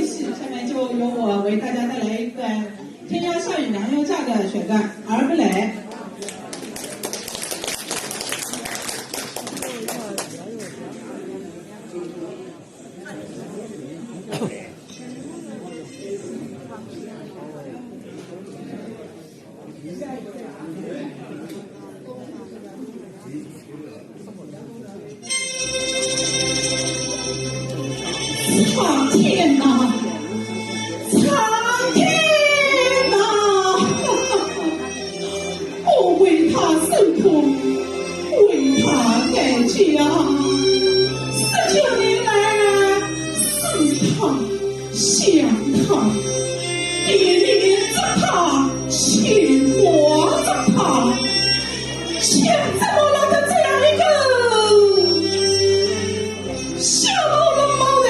游戏，下面就由我为大家带来一段天妖下雨娘妖嫁的选段《儿不累》。苍天呐，苍天呐！我为他受痛，为他改嫁，19年来思他想他，年年着他，牵挂着他，像这么老的这样一个小龙猫人。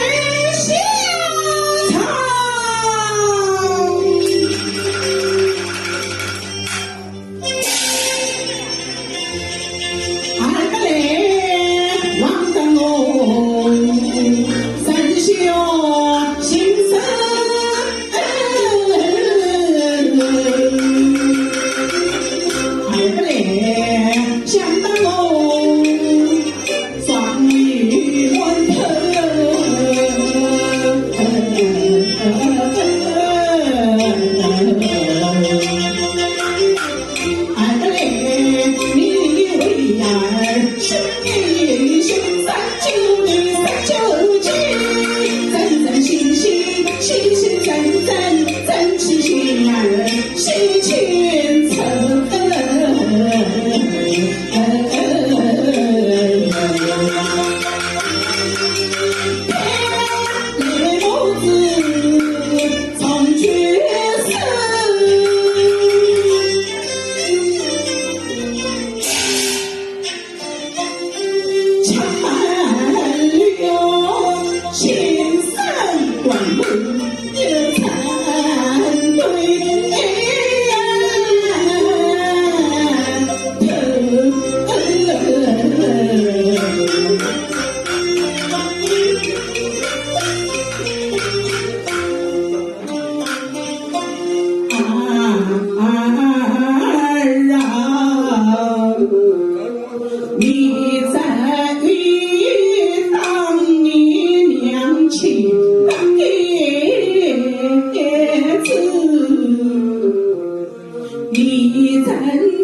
你真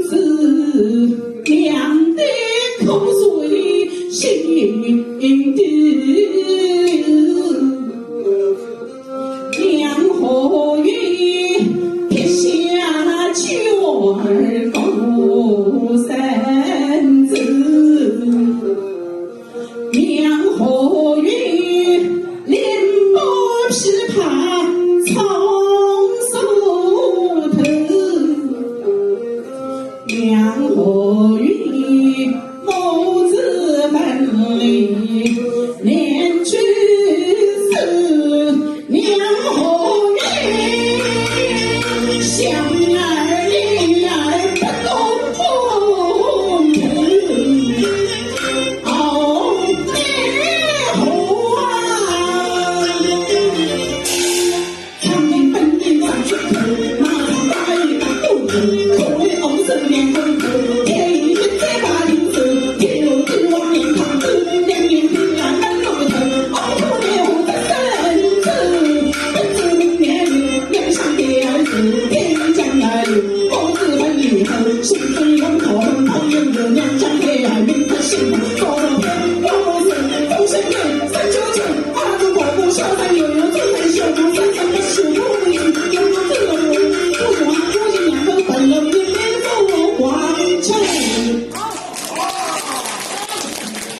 是娘的口水心的，娘和雨撇下秋儿狗身子，娘和雨连波琵琶从手头。娘和雨母子分离连居死，娘和雨相儿女儿不懂哦，烈火长命本领长出头，马上大雨打肚子，口里红色脸红头，天一再把零手，天有天王脸庞子，两眼平安满路头，红土烈火的身子，本子年龄两相的儿子，天将来母子分以后，心中